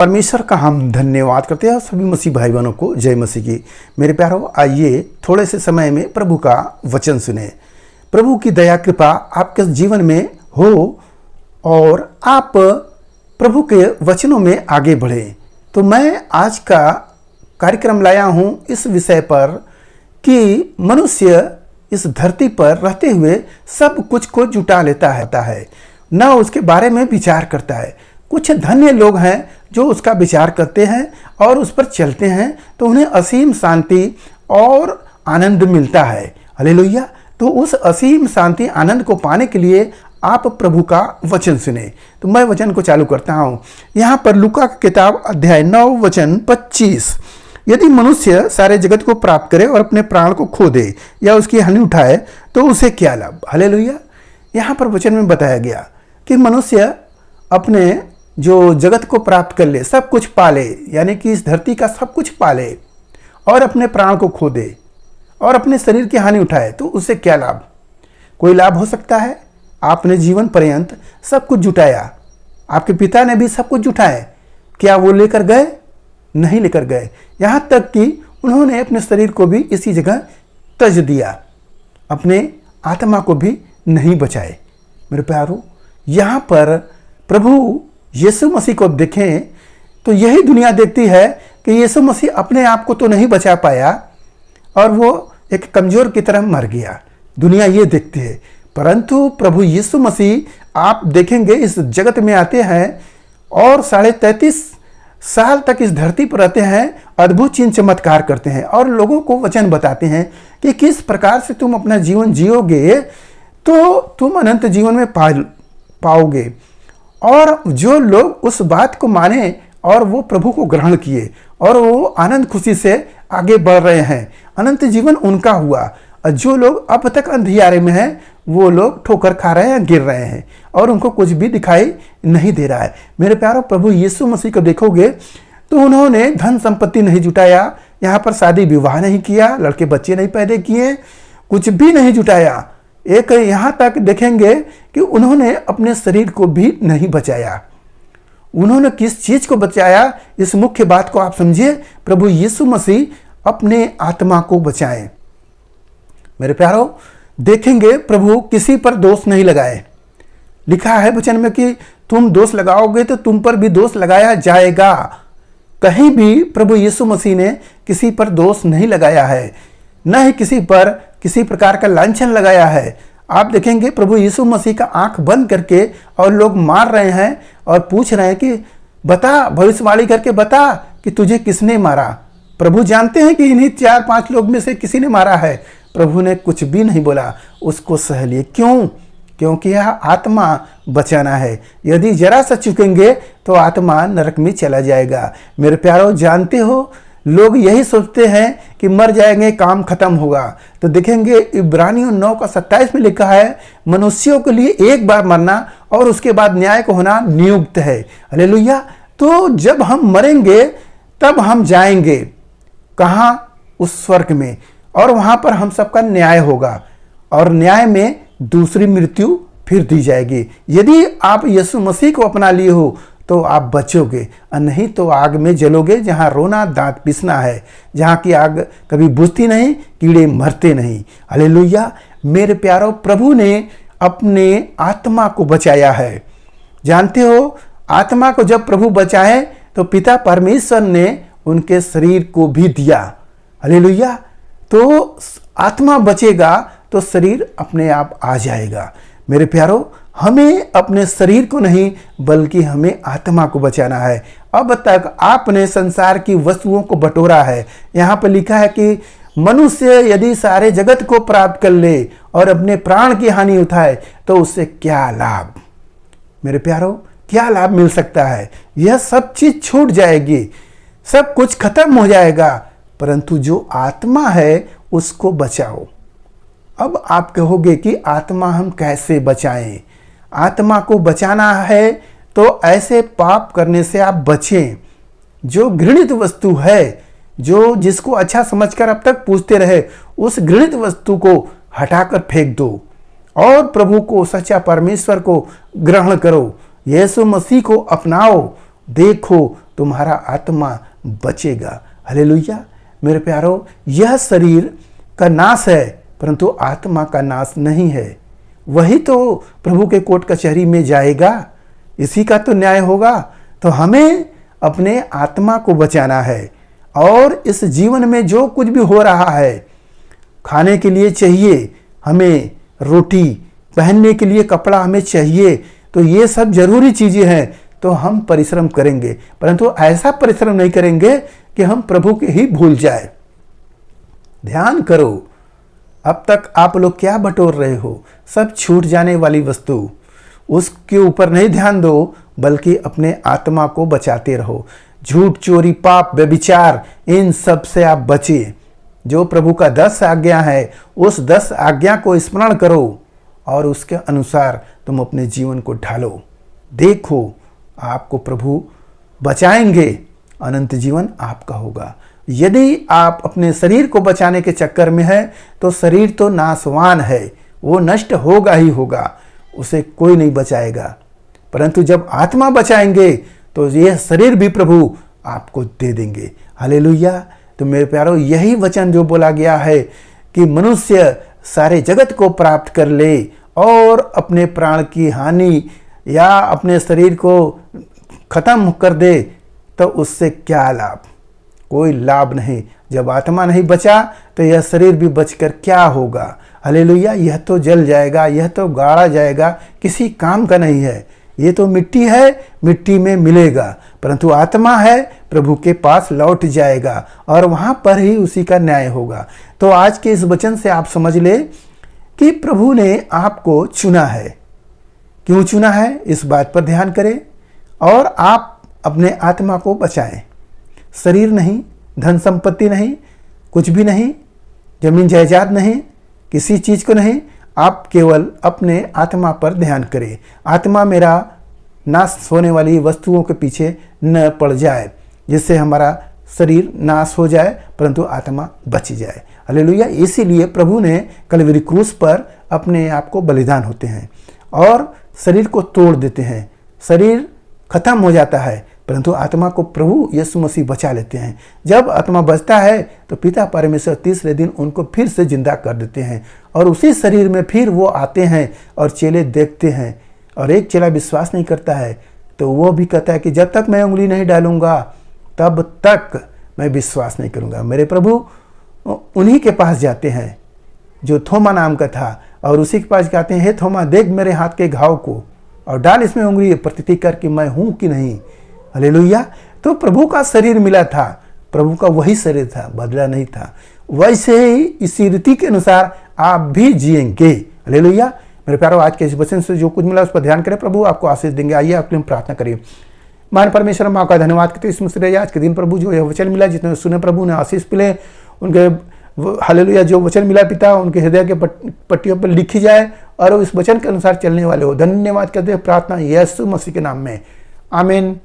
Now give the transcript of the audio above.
परमेश्वर का हम धन्यवाद करते हैं सभी मसीह भाई बहनों को जय मसीह की। मेरे प्यारों, आइए थोड़े से समय में प्रभु का वचन सुने। प्रभु की दया कृपा आपके जीवन में हो और आप प्रभु के वचनों में आगे बढ़ें। तो मैं आज का कार्यक्रम लाया हूँ इस विषय पर कि मनुष्य इस धरती पर रहते हुए सब कुछ को जुटा लेता है, न उसके बारे में विचार करता है। कुछ धन्य लोग हैं जो उसका विचार करते हैं और उस पर चलते हैं तो उन्हें असीम शांति और आनंद मिलता है। हालेलुया। तो उस असीम शांति आनंद को पाने के लिए आप प्रभु का वचन सुने। तो मैं वचन को चालू करता हूँ। यहाँ पर लूका की किताब अध्याय 9 वचन 25, यदि मनुष्य सारे जगत को प्राप्त करे और अपने प्राण को खो दे या उसकी हानि उठाए तो उसे क्या लाभ। हालेलुया। यहाँ पर वचन में बताया गया कि मनुष्य अपने जो जगत को प्राप्त कर ले, सब कुछ पाले, यानी कि इस धरती का सब कुछ पाले और अपने प्राण को खो दे और अपने शरीर की हानि उठाए तो उससे क्या लाभ। कोई लाभ हो सकता है? आपने जीवन पर्यंत सब कुछ जुटाया, आपके पिता ने भी सब कुछ जुटाए, क्या वो लेकर गए? नहीं लेकर गए। यहाँ तक कि उन्होंने अपने शरीर को भी इसी जगह तज दिया, अपने आत्मा को भी नहीं बचाए। मेरे प्यारों, यहाँ पर प्रभु यीशु मसीह को देखें तो यही दुनिया देखती है कि यीशु मसीह अपने आप को तो नहीं बचा पाया और वो एक कमजोर की तरह मर गया। दुनिया ये देखती है, परंतु प्रभु यीशु मसीह आप देखेंगे इस जगत में आते हैं और 33.5 साल तक इस धरती पर रहते हैं, अद्भुत चिन्ह चमत्कार करते हैं और लोगों को वचन बताते हैं कि किस प्रकार से तुम अपना जीवन जियोगे तो तुम अनंत जीवन में पाओगे। और जो लोग उस बात को माने और वो प्रभु को ग्रहण किए और वो आनंद खुशी से आगे बढ़ रहे हैं, अनंत जीवन उनका हुआ। और जो लोग अब तक अंधियारे में हैं वो लोग ठोकर खा रहे हैं, गिर रहे हैं और उनको कुछ भी दिखाई नहीं दे रहा है। मेरे प्यारों, प्रभु यीशु मसीह को देखोगे तो उन्होंने धन संपत्ति नहीं जुटाया, यहाँ पर शादी विवाह नहीं किया, लड़के बच्चे नहीं पैदा किए, कुछ भी नहीं जुटाया। एक यहाँ तक देखेंगे कि उन्होंने अपने शरीर को भी नहीं बचाया। उन्होंने किस चीज को बचाया, इस मुख्य बात को आप समझिए। प्रभु यीशु मसीह अपने आत्मा को बचाएं। मेरे प्यारों, देखेंगे प्रभु किसी पर दोष नहीं लगाए। लिखा है वचन में कि तुम दोष लगाओगे तो तुम पर भी दोष लगाया जाएगा। कहीं भी प्रभु यीशु मसीह ने किसी पर दोष नहीं लगाया है, न ही किसी पर किसी प्रकार का लांछन लगाया है। आप देखेंगे प्रभु यीशु मसीह का आंख बंद करके और लोग मार रहे हैं और पूछ रहे हैं कि बता, भविष्यवाणी करके बता कि तुझे किसने मारा। प्रभु जानते हैं कि इन्हीं 4-5 लोग में से किसी ने मारा है। प्रभु ने कुछ भी नहीं बोला, उसको सह लिए। क्यों? क्योंकि यह आत्मा बचाना है। यदि जरा सा चुकेंगे तो आत्मा नरक में चला जाएगा। मेरे प्यारों, जानते हो लोग यही सोचते हैं कि मर जाएंगे, काम खत्म होगा। तो देखेंगे इब्रानियों 9:27 में लिखा है, मनुष्यों के लिए एक बार मरना और उसके बाद न्याय को होना नियुक्त है। हालेलुया। तो जब हम मरेंगे तब हम जाएंगे कहाँ? उस स्वर्ग में, और वहां पर हम सबका न्याय होगा और न्याय में दूसरी मृत्यु फिर दी जाएगी। यदि आप यीशु मसीह को अपना लिए हो तो आप बचोगे, और नहीं तो आग में जलोगे, जहाँ रोना दांत पिसना है, जहाँ की आग कभी बुझती नहीं, कीड़े मरते नहीं। हालेलुया। मेरे प्यारों, प्रभु ने अपने आत्मा को बचाया है। जानते हो, आत्मा को जब प्रभु बचाए तो पिता परमेश्वर ने उनके शरीर को भी दिया। हालेलुया। तो आत्मा बचेगा तो शरीर अपने आप आ जाएगा। मेरे प्यारों, हमें अपने शरीर को नहीं बल्कि हमें आत्मा को बचाना है। अब तक आपने संसार की वस्तुओं को बटोरा है। यहाँ पर लिखा है कि मनुष्य यदि सारे जगत को प्राप्त कर ले और अपने प्राण की हानि उठाए तो उससे क्या लाभ। मेरे प्यारों, क्या लाभ मिल सकता है? यह सब चीज छूट जाएगी, सब कुछ खत्म हो जाएगा, परंतु जो आत्मा है उसको बचाओ। अब आप कहोगे कि आत्मा हम कैसे बचाएं? आत्मा को बचाना है तो ऐसे पाप करने से आप बचें जो घृणित वस्तु है, जो जिसको अच्छा समझकर अब तक पूछते रहे, उस घृणित वस्तु को हटाकर फेंक दो और प्रभु को, सच्चा परमेश्वर को ग्रहण करो। यीशु मसीह को अपनाओ, देखो तुम्हारा आत्मा बचेगा। हालेलुया। मेरे प्यारो, यह शरीर का नाश है परंतु आत्मा का नाश नहीं है। वही तो प्रभु के कोर्ट कचहरी में जाएगा, इसी का तो न्याय होगा। तो हमें अपने आत्मा को बचाना है। और इस जीवन में जो कुछ भी हो रहा है, खाने के लिए चाहिए हमें रोटी, पहनने के लिए कपड़ा हमें चाहिए, तो ये सब जरूरी चीजें हैं। तो हम परिश्रम करेंगे, परंतु ऐसा परिश्रम नहीं करेंगे कि हम प्रभु के ही भूल जाए। ध्यान करो, अब तक आप लोग क्या बटोर रहे हो? सब छूट जाने वाली वस्तु, उसके ऊपर नहीं ध्यान दो, बल्कि अपने आत्मा को बचाते रहो। झूठ, चोरी, पाप, व्यभिचार, इन सब से आप बचिए। जो प्रभु का 10 आज्ञा है, उस 10 आज्ञा को स्मरण करो और उसके अनुसार तुम अपने जीवन को ढालो। देखो, आपको प्रभु बचाएंगे, अनंत जीवन आपका होगा। यदि आप अपने शरीर को बचाने के चक्कर में हैं, तो शरीर तो नाशवान है, वो नष्ट होगा ही होगा, उसे कोई नहीं बचाएगा। परंतु जब आत्मा बचाएंगे तो यह शरीर भी प्रभु आपको दे देंगे। हालेलुया। तो मेरे प्यारो, यही वचन जो बोला गया है कि मनुष्य सारे जगत को प्राप्त कर ले और अपने प्राण की हानि या अपने शरीर को खत्म कर दे, तो उससे क्या लाभ? कोई लाभ नहीं। जब आत्मा नहीं बचा तो यह शरीर भी बचकर क्या होगा? हालेलुया। यह तो जल जाएगा, यह तो गाड़ा जाएगा, किसी काम का नहीं है। ये तो मिट्टी है, मिट्टी में मिलेगा, परंतु आत्मा है, प्रभु के पास लौट जाएगा और वहां पर ही उसी का न्याय होगा। तो आज के इस वचन से आप समझ ले कि प्रभु ने आपको चुना है। क्यों चुना है, इस बात पर ध्यान करें और आप अपने आत्मा को बचाएं। शरीर नहीं, धन संपत्ति नहीं, कुछ भी नहीं, जमीन जायदाद नहीं, किसी चीज को नहीं, आप केवल अपने आत्मा पर ध्यान करें। आत्मा मेरा नाश होने वाली वस्तुओं के पीछे न पड़ जाए, जिससे हमारा शरीर नाश हो जाए परंतु आत्मा बच जाए। हालेलुया। इसीलिए प्रभु ने कलवरी क्रूस पर अपने आप को बलिदान होते हैं और शरीर को तोड़ देते हैं। शरीर खत्म हो जाता है परंतु आत्मा को प्रभु यीशु मसीह बचा लेते हैं। जब आत्मा बचता है तो पिता परमेश्वर तीसरे दिन उनको फिर से जिंदा कर देते हैं और उसी शरीर में फिर वो आते हैं और चेले देखते हैं। और एक चेला विश्वास नहीं करता है तो वो भी कहता है कि जब तक मैं उंगली नहीं डालूंगा तब तक मैं विश्वास नहीं करूंगा। मेरे प्रभु उन्हीं के पास जाते हैं जो थोमा नाम का था और उसी के पास कहते हैं, हे थोमा, देख मेरे हाथ के घाव को और डाल इसमें उंगली, प्रतीति कर कि मैं हूं कि नहीं। हालेलुया। तो प्रभु का शरीर मिला था, प्रभु का वही शरीर था, बदला नहीं था। वैसे ही इसी रीति के अनुसार आप भी जिएंगे। हालेलुया। मेरे प्यारो, आज के इस वचन से जो कुछ मिला उस पर ध्यान करें, प्रभु आपको आशीष देंगे। आइए आपके लिए प्रार्थना करिए। मान परमेश्वर, हम आपका धन्यवाद करते हैं इस मुझसे आज के दिन प्रभु जो यह वचन मिला, जितने सुने प्रभु ने आशीष मिले, उनके हालेलुया जो वचन मिला पिता उनके हृदय के पट्टियों पर लिखी जाए और इस वचन के अनुसार चलने वाले हो। धन्यवाद करते हैं, प्रार्थना यीशु मसीह के नाम में, आमीन।